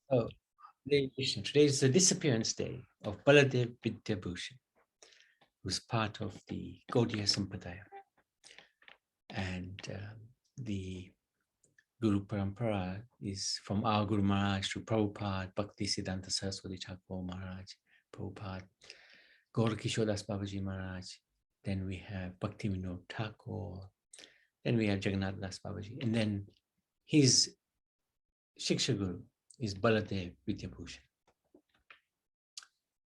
Oh, today is the disappearance day of Baladeva Vidyabhusana, who's part of the Gaudiya Sampradaya. And the Guru Parampara is from our Guru Maharaj to Prabhupada, Bhakti Siddhanta Saraswati Thakur Maharaj, Prabhupada, Gaur Kishodas Babaji Maharaj. Then we have Bhakti Vinod Thakur. Then we have Jagannath Das Babaji. And then his Shiksha Guru is Baladev Vidyabhusana.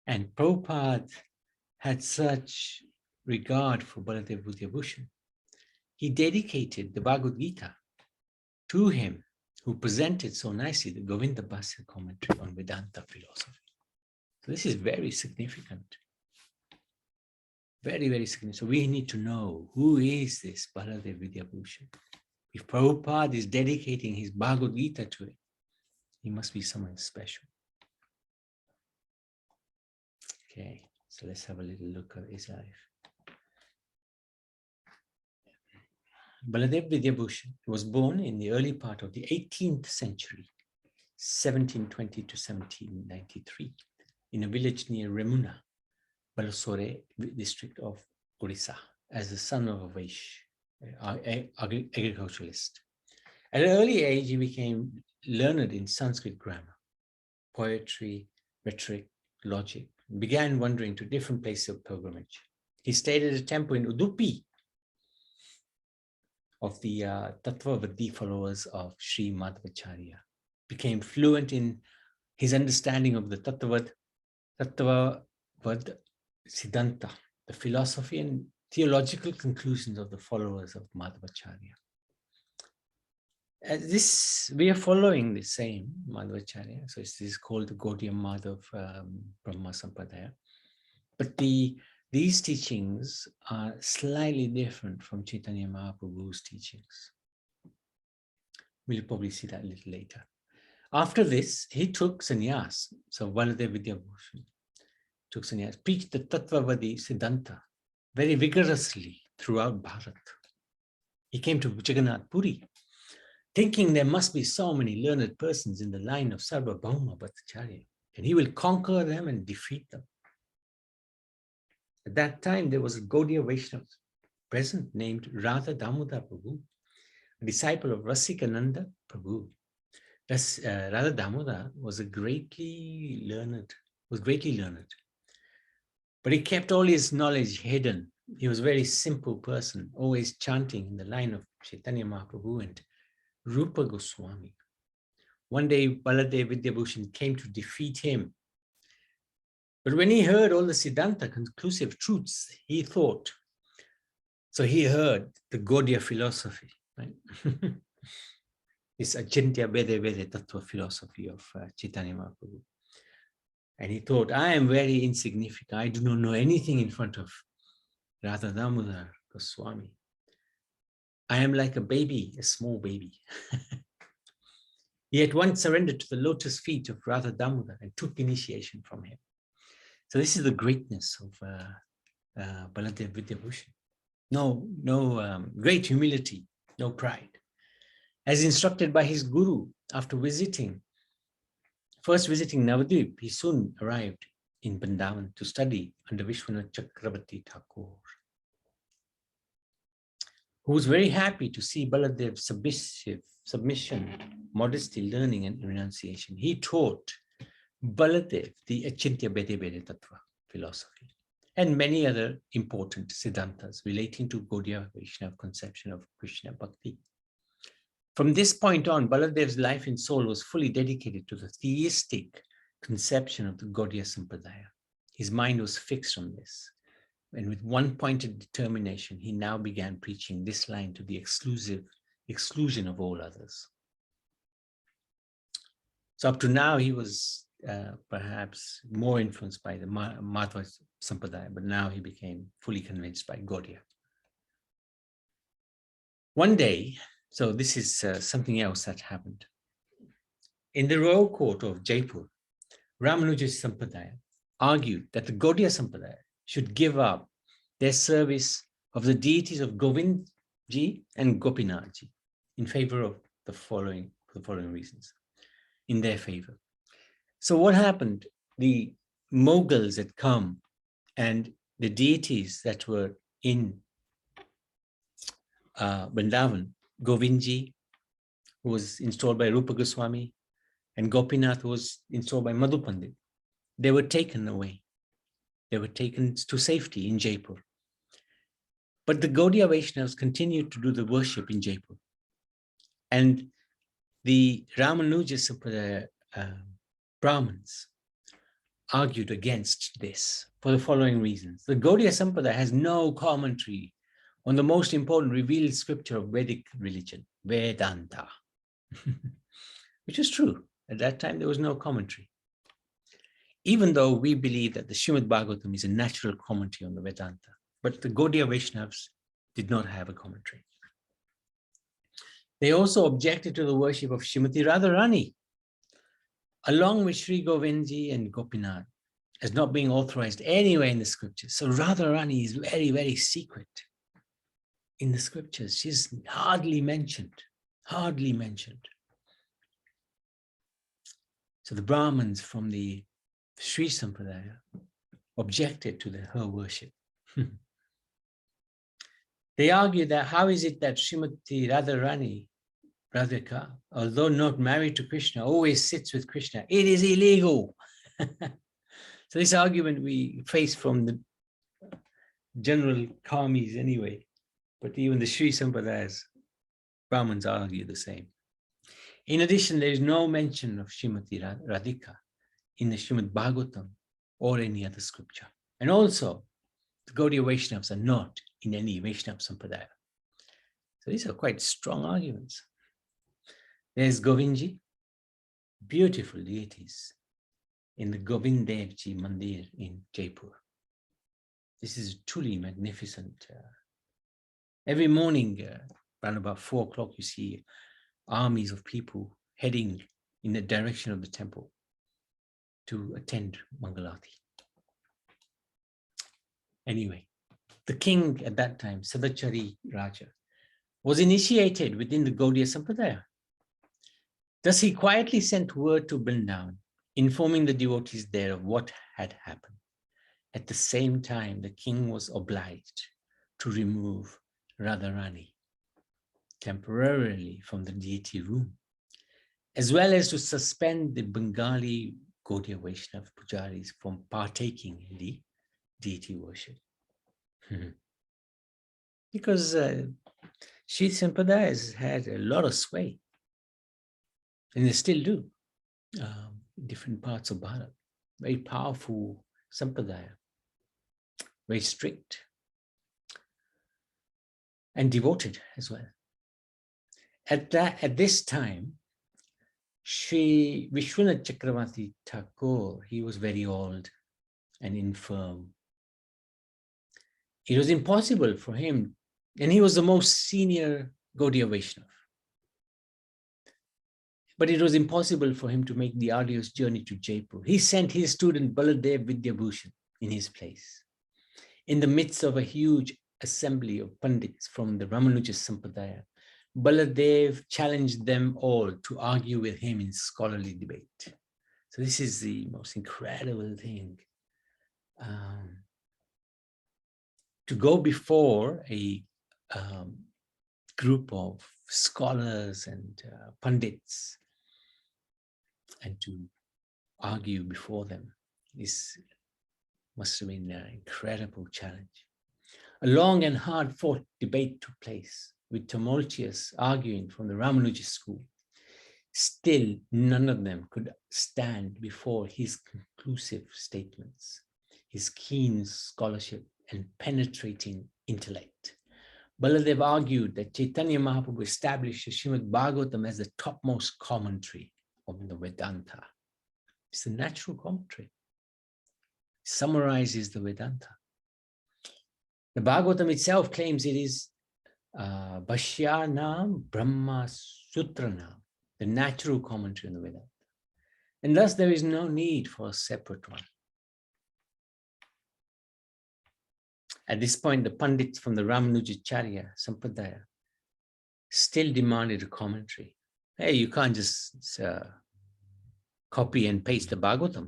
And Prabhupada had such regard for Baladev Vidyabhusana. He dedicated the Bhagavad Gita to him, who presented so nicely the Govinda Bhasya commentary on Vedanta philosophy. So this is very significant. Very, very significant. So we need to know, who is this Baladev Vidyabhusana? If Prabhupada is dedicating his Bhagavad Gita to it, he must be someone special. Okay, so let's have a little look at his life. Baladev Vidyabhusana was born in the early part of the 18th century, 1720 to 1793, in a village near Remuna, Balasore district of Orissa, as the son of a Vaishya, agriculturalist. At an early age, he became learned in Sanskrit grammar, poetry, rhetoric, logic, and began wandering to different places of pilgrimage. He stayed at a temple in Udupi of the Tattvavadi followers of Sri Madhvacharya, became fluent in his understanding of the Tattvavad Siddhanta, the philosophy and theological conclusions of the followers of Madhvacharya. We are following the same Madhvacharya, so this is called the Gaudiya Madhav Brahma Sampradaya. But these teachings are slightly different from Chaitanya Mahaprabhu's teachings. We'll probably see that a little later. After this, he took sannyas. So Baladev Vidyabhusana took sannyas, preached the Tattvavadi Siddhanta very vigorously throughout Bharat. He came to Jagannath Puri, thinking there must be so many learned persons in the line of Sarvabhauma Bhattacharya, and he will conquer them and defeat them. At that time, there was a Gaudiya Vaishnava present named Radha Damodar Prabhu, a disciple of Rasikananda Prabhu. Radha Damodar was greatly learned, but he kept all his knowledge hidden. He was a very simple person, always chanting in the line of Chaitanya Mahaprabhu and Rupa Goswami. One day, Baladev Vidyabhusana came to defeat him. But when he heard all the Siddhanta conclusive truths, he thought, so he heard the Gaudiya philosophy, right? This Achintya Vede Vede Tattva philosophy of Chaitanya Mahaprabhu. And he thought, I am very insignificant. I do not know anything in front of Radha Damodar Goswami. I am like a baby, a small baby. He at once surrendered to the lotus feet of Radha Damodar and took initiation from him. So this is the greatness of Baladev Vidyabhusana. No great humility, no pride. As instructed by his guru, after first visiting Navadvip, he soon arrived in Vrindavan to study under Vishwanath Chakravarti Thakur, who was very happy to see Baladev's submission, modesty, learning, and renunciation. He taught Baladev the Achintya Vede Vede Tattva philosophy and many other important siddhantas relating to Gaudiya Vaishnava conception of Krishna Bhakti. From this point on, Baladev's life and soul was fully dedicated to the theistic conception of the Gaudiya Sampradaya. His mind was fixed on this, and with one-pointed determination, he now began preaching this line to the exclusion of all others. So up to now, he was perhaps more influenced by the Madhva Sampradaya, but now he became fully convinced by Gaudiya. One day, so this is something else that happened. In the royal court of Jaipur, Ramanuja Sampradaya argued that the Gaudiya Sampradaya should give up their service of the deities of Govindji and Gopinathji in favor of the following reasons. In their favor, So what happened? The Mughals had come, and the deities that were in Vrindavan, Govindji, who was installed by Rupa Goswami, and Gopinath, who was installed by Madhu Pandit, they were taken away. They were taken to safety in Jaipur. But the Gaudiya Vaishnavas continued to do the worship in Jaipur. And the Ramanuja Sampradaya Brahmins argued against this for the following reasons. The Gaudiya Sampradaya has no commentary on the most important revealed scripture of Vedic religion, Vedanta, which is true. At that time, there was no commentary. Even though we believe that the Srimad Bhagavatam is a natural commentary on the Vedanta, but the Gaudiya Vaishnavas did not have a commentary. They also objected to the worship of Srimati Radharani, along with Sri Govindji and Gopinath, as not being authorized anywhere in the scriptures. So Radharani is very, very secret in the scriptures. She's hardly mentioned, hardly mentioned. So the Brahmins from the Sri Sampradaya objected to her worship. They argued that how is it that Srimati Radharani, Radhika, although not married to Krishna, always sits with Krishna? It is illegal. So this argument we face from the general karmis anyway, but even the Sri Sampradayas, Brahmins argue the same. In addition, there is no mention of Srimati Radhika in the Srimad Bhagavatam or any other scripture. And also, the Gaudiya Vaishnavas are not in any Vaishnava Sampradaya. So these are quite strong arguments. There's Govindji, beautiful deities in the Govind Devji Mandir in Jaipur. This is truly magnificent. Every morning, around about 4 o'clock, you see armies of people heading in the direction of the temple to attend Mangalati. Anyway, the king at that time, Sadachari Raja, was initiated within the Gaudiya Sampradaya. Thus, he quietly sent word to Vrindavan, informing the devotees there of what had happened. At the same time, the king was obliged to remove Radharani temporarily from the deity room, as well as to suspend the Bengali Gaudiya Vaishnava pujaris from partaking in the deity worship. Because Sri Sampradaya has had a lot of sway, and they still do, in different parts of Bharat. Very powerful Sampradaya, very strict, and devoted as well. At this time, Sri Vishwanath Chakravarti Thakur, he was very old and infirm. It was impossible for him, and he was the most senior Gaudiya Vaishnava. But it was impossible for him to make the arduous journey to Jaipur. He sent his student Baladeva Vidyabhusana in his place. In the midst of a huge assembly of Pandits from the Ramanuja Sampradaya, Baladev challenged them all to argue with him in scholarly debate. So this is the most incredible thing. To go before a group of scholars and Pandits and to argue before them, this must have been an incredible challenge. A long and hard-fought debate took place, with tumultuous arguing from the Ramanuja school. Still, none of them could stand before his conclusive statements, his keen scholarship and penetrating intellect. Baladev argued that Chaitanya Mahaprabhu established Srimad Bhagavatam as the topmost commentary of the Vedanta. It's a natural commentary. It summarizes the Vedanta. The Bhagavatam itself claims it is Bhashyanam Brahma Sutranam, the natural commentary on the Vedanta. And thus there is no need for a separate one. At this point, the Pandits from the Ramanujacharya Sampradaya still demanded a commentary. Hey, you can't just copy and paste the Bhagavatam.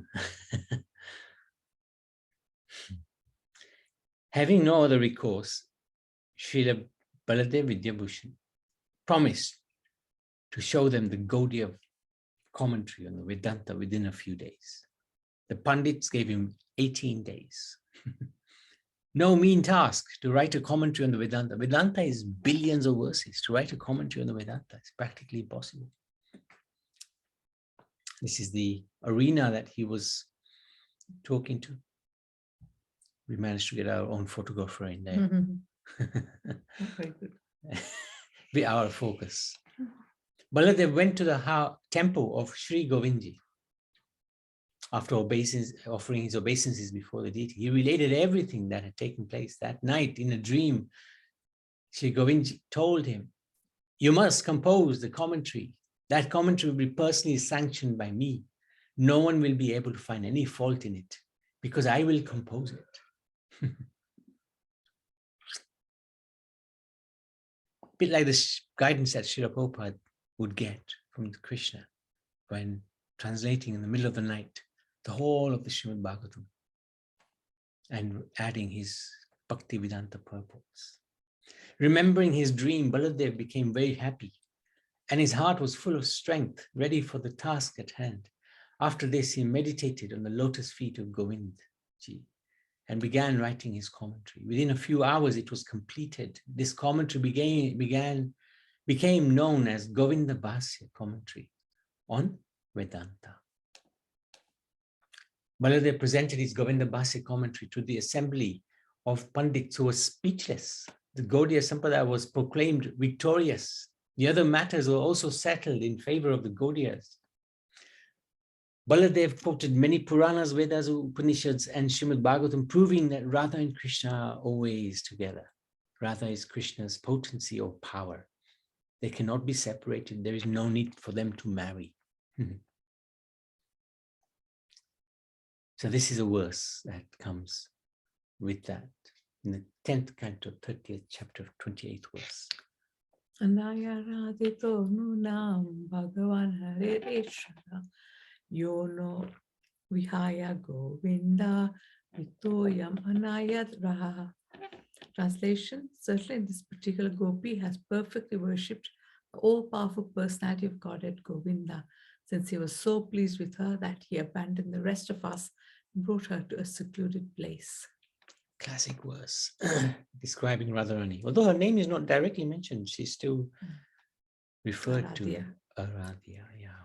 Having no other recourse, Srila Baladeva Vidyabhusana promised to show them the Gaudiya commentary on the Vedanta within a few days. The Pandits gave him 18 days. No mean task to write a commentary on the Vedanta. Vedanta is billions of verses. To write a commentary on the Vedanta is practically impossible. This is the arena that he was talking to. We managed to get our own photographer in there. Very good. Be our focus. Baladev went to the temple of Sri Govindji. After offering his obeisances before the deity, he related everything that had taken place that night in a dream. Sri Govindji told him, "You must compose the commentary. That commentary will be personally sanctioned by me. No one will be able to find any fault in it because I will compose it." A bit like the guidance that Srila Prabhupada would get from Krishna when translating in the middle of the night the whole of the Srimad Bhagavatam and adding his Bhaktivedanta purports. Remembering his dream, Baladev became very happy and his heart was full of strength, ready for the task at hand. After this, he meditated on the lotus feet of Govindji and began writing his commentary. Within a few hours, it was completed. This commentary became known as Govindabhasya commentary on Vedanta. Baladev presented his Govindabhasya commentary to the assembly of Pandits who were speechless. The Gaudiya Sampradaya was proclaimed victorious. The other matters were also settled in favor of the Gaudiyas. Baladev quoted many Puranas, Vedas, Upanishads, and Srimad Bhagavatam, proving that Radha and Krishna are always together. Radha is Krishna's potency or power. They cannot be separated. There is no need for them to marry. So this is a verse that comes with that in the 10th canto, 30th chapter, 28th verse. Anayaradito nunam Bhagavan Hareshara Yono Vihaya Govinda Vitoyam Anayat Raha. Translation: certainly this particular gopi has perfectly worshipped the all-powerful personality of Godhead Govinda, since he was so pleased with her that he abandoned the rest of us and brought her to a secluded place. Classic verse describing Radharani. Although her name is not directly mentioned, she's still referred to Aradhya. Yeah.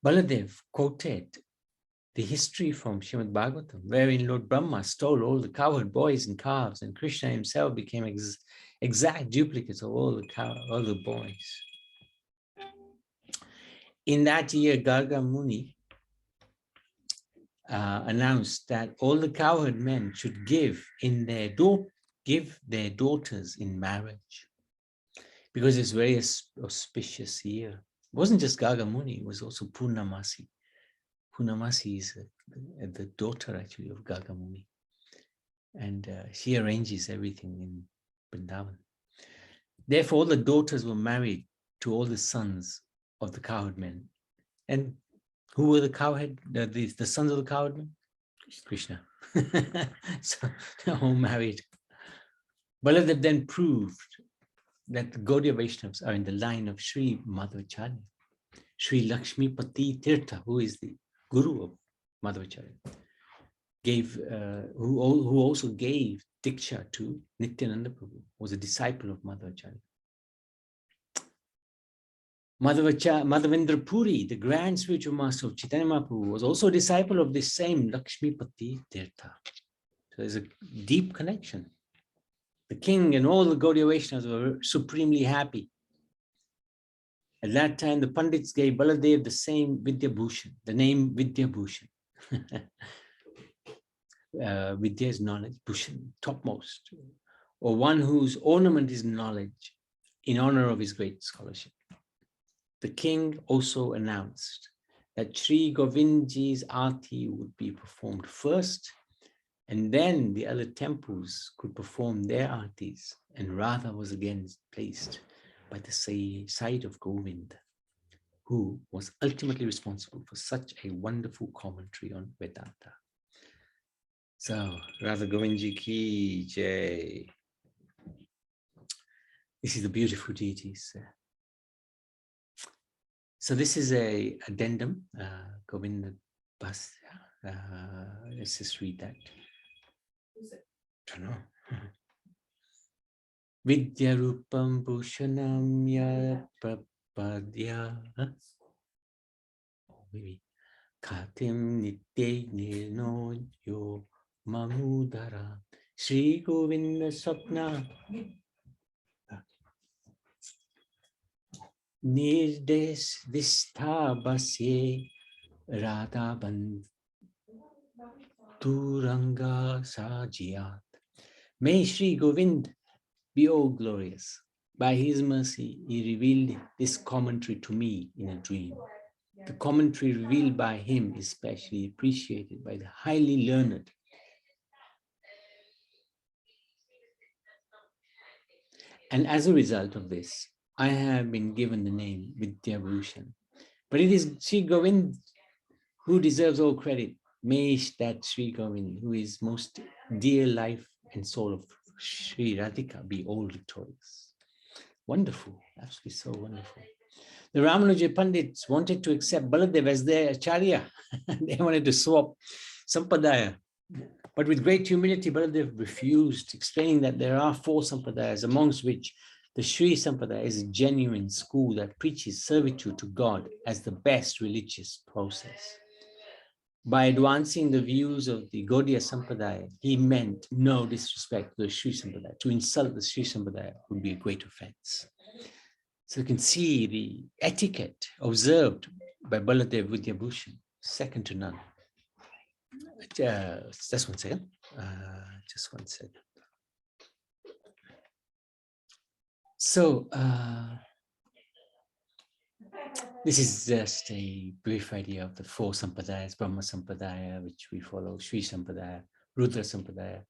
Baladev quoted the history from Srimad Bhagavatam, wherein Lord Brahma stole all the cowherd boys and calves, and Krishna himself became exact duplicates of all the boys. In that year, Garga Muni announced that all the cowherd men should give their daughters in marriage, because it's a very auspicious year. It wasn't just Garga Muni, it was also Purnamasi. Purnamasi is the daughter actually of Garga Muni, and she arranges everything in Vrindavan. Therefore, all the daughters were married to all the sons of the cowherd men. And who were the sons of the cowherd men? Krishna. So they're all married. Baladev then proved that the Gaudiya Vaishnavas are in the line of Sri Madhvacharya. Sri Lakshmi Pati Tirtha, who is the guru of Madhvacharya, who also gave Diksha to Nityananda Prabhu, was a disciple of Madhvacharya. Madhavendra Puri, the grand spiritual master of Chaitanya Mahaprabhu, was also a disciple of this same Lakshmi Pati Tirtha. So there's a deep connection. The king and all the Gaudiya Vaishnavas were supremely happy. At that time, the Pandits gave Baladev the same Vidyabhusana, the name Vidyabhusana. Vidya is knowledge, Bhushan, topmost, or one whose ornament is knowledge, in honor of his great scholarship. The king also announced that Sri Govindji's Aarti would be performed first, and then the other temples could perform their Aartis, and Radha was again placed by the side of Govind, who was ultimately responsible for such a wonderful commentary on Vedanta. So, Radha Govindji ki jai. This is the beautiful deities. So this is a addendum, Govinda Bas. Let's just read that. I don't know. Vidyarupam Bhushanam Yapapadya. Maybe. Katim Nitye Nino Yo Mamudara. Sri Govinda Sapna. Nirdes Distabasye Radha Banduranga Sajiyat. May Sri Govind be all glorious. By his mercy, he revealed this commentary to me in a dream. The commentary revealed by him is specially appreciated by the highly learned. And as a result of this, I have been given the name Vidyabhusana. But it is Sri Govind who deserves all credit. May that Sri Govind, who is most dear life and soul of Sri Radhika, be all victorious. Wonderful, absolutely so wonderful. The Ramanuja Pandits wanted to accept Baladeva as their Acharya. They wanted to swap Sampadaya. But with great humility, Baladeva refused, explaining that there are 4 Sampradayas, amongst which the Sri Sampradaya is a genuine school that preaches servitude to God as the best religious process. By advancing the views of the Gaudiya Sampradaya, he meant no disrespect to the Sri Sampradaya. To insult the Sri Sampradaya would be a great offense. So you can see the etiquette observed by Baladeva Vidyabhusana, second to none. Just one second. Just one second. So this is just a brief idea of the 4 Sampradayas: Brahma Sampradaya, which we follow, Sri Sampradaya, Rudra Sampradaya,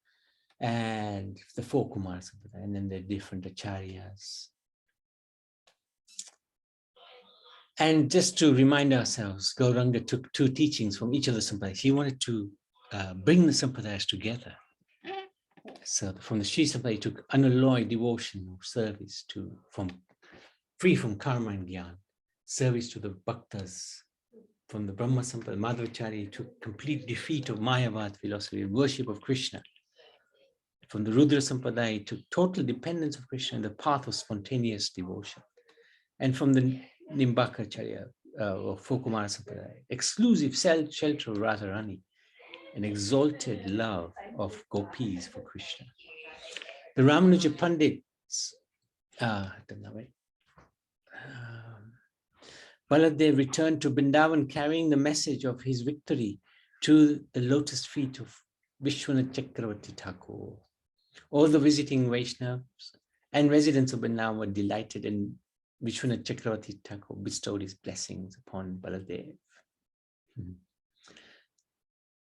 and the 4 Kumara Sampradaya, and then the different Acharyas. And just to remind ourselves, Gauranga took 2 teachings from each of the Sampradayas. He wanted to bring the Sampradayas together. So from the Sri Sampradaya, he took unalloyed devotion or service free from karma and gyan, service to the bhaktas. From the Brahma Sampradaya, Madhvacharya took complete defeat of Mayavad philosophy, worship of Krishna. From the Rudra Sampradaya, he took total dependence of Krishna and the path of spontaneous devotion. And from the Nimbakacharya or Fokumara Sampradaya, exclusive shelter of Radharani, an exalted love of gopis for Krishna. The Ramanuja Pandits, Baladev returned to Vrindavan carrying the message of his victory to the lotus feet of Vishwanath Chakravarti Thakur. All the visiting Vaishnavas and residents of Vrindavan were delighted, and Vishwanath Chakravarti Thakur bestowed his blessings upon Baladev.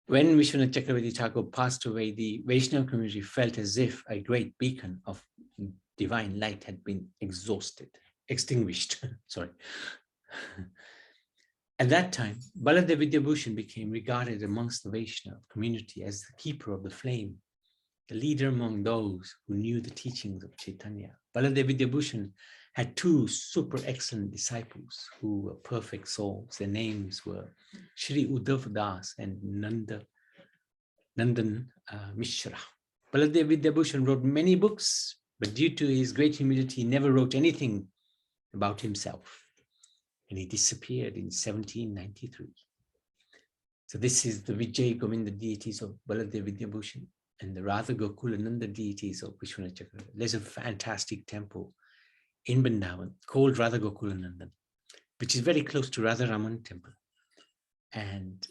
When Vishwanath Chakravarti Thakur passed away, the Vaishnava community felt as if a great beacon of divine light had been extinguished. Sorry. At that time, Baladeva Vidyabhusana became regarded amongst the Vaishnava community as the keeper of the flame, the leader among those who knew the teachings of Chaitanya. Baladeva Vidyabhusana had 2 super excellent disciples who were perfect souls. Their names were Shri Uddhav Das and Nandan Mishra. Baladeva Vidyabhusana wrote many books, but due to his great humility, he never wrote anything about himself. And he disappeared in 1793. So this is the Vijay Govinda deities of Baladeva Vidyabhusana and the Radha Gokulananda deities of Vishwanath Chakravarti. There's a fantastic temple in Vrindavan called Radha Gokulananda, which is very close to Radha Raman temple. And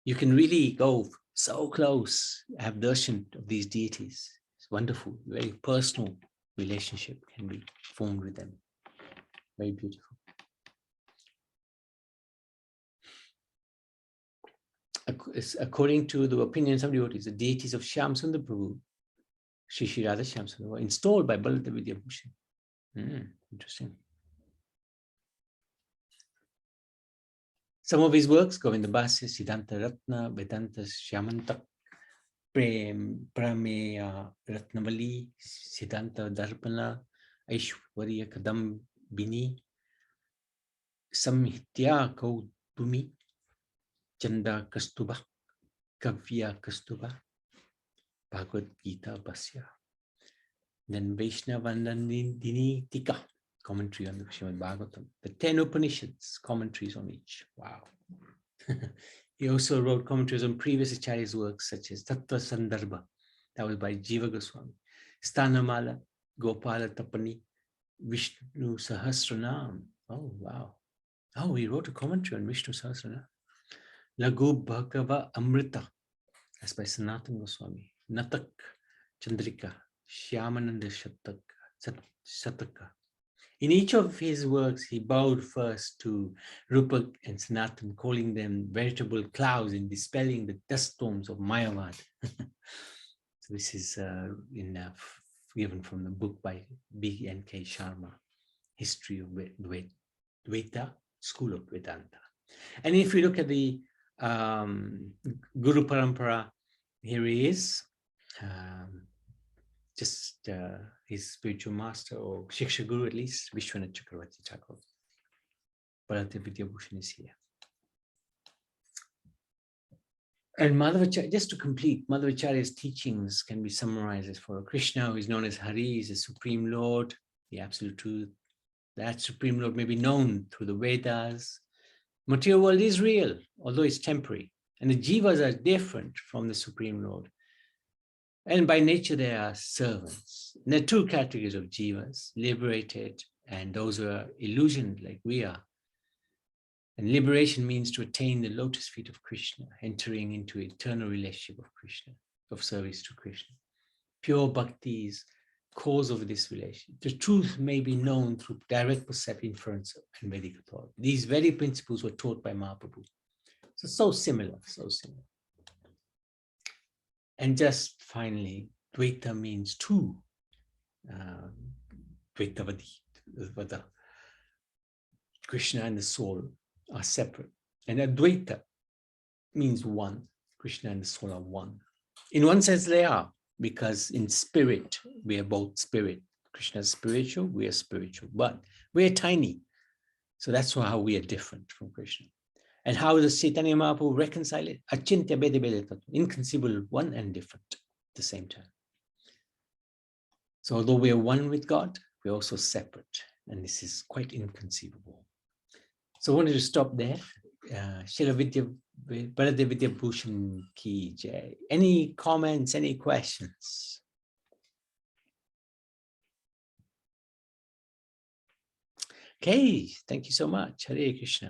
you can really go so close, have darshan of these deities. It's wonderful, very personal relationship can be formed with them. Very beautiful. According to the opinions of devotees, the deities of Shyam Sundar Prabhu, Shri Radha Shyam Sundar, were installed by Baladeva Vidyabhusana. Interesting. Some of his works, Govindabhasya, Siddhanta Ratna, Vedanta Shyamantak, Prameya Ratnavali, Siddhanta Darpana, Aishwarya Kadambini, Samhitya Kautumi, Chanda Kastuba, Kavya Kastuba, Bhagavad Gita Bhasya. Then Vaishnavandini Tika, commentary on the Srimad Bhagavatam. The 10 Upanishads, commentaries on each. Wow. He also wrote commentaries on previous Acharya's works such as Tattva Sandarbha, that was by Jiva Goswami, Sthanamala, Gopala Tapani, Vishnu Sahasranam. Oh, wow. Oh, he wrote a commentary on Vishnu Sahasranam. Laghu Bhagava Amrita, that's by Sanatana Goswami. Natak Chandrika, Shyamananda Shataka. In each of his works, he bowed first to Rupa and Sanatan, calling them veritable clouds and dispelling the dust storms of Mayavad. So this is given from the book by B.N.K. Sharma, History of Dvaita, School of Vedanta. And if we look at the Guru Parampara, here he is. His spiritual master, or Shiksha Guru at least, Vishwanath Chakravarti Thakur. Baladeva Vidyabhusana is here. And Madhavacharya, just to complete, Madhavacharya's teachings can be summarized as follows. Krishna, who is known as Hari, is the Supreme Lord, the Absolute Truth. That Supreme Lord may be known through the Vedas. Material world is real, although it's temporary. And the jivas are different from the Supreme Lord. And by nature, they are servants. And there are two categories of jivas, liberated and those who are illusioned like we are. And liberation means to attain the lotus feet of Krishna, entering into eternal relationship of Krishna, of service to Krishna. Pure bhakti is cause of this relation. The truth may be known through direct perception, inference, and Vedic authority. These very principles were taught by Mahaprabhu. So similar, so similar. And just finally, Dvaita means two. Dvaitavadi, Krishna and the soul are separate. And Advaita means one. Krishna and the soul are one. In one sense, they are, because in spirit, we are both spirit. Krishna is spiritual, we are spiritual, but we are tiny. So that's how we are different from Krishna. And how does Chaitanya Mahaprabhu reconcile it? Achintya Bede Bede Tattva, inconceivable, one and different at the same time. So although we are one with God, we're also separate. And this is quite inconceivable. So I wanted to stop there. Srila Baladeva Vidyabhusana ki jai. Any comments, any questions? Okay, thank you so much. Hare Krishna.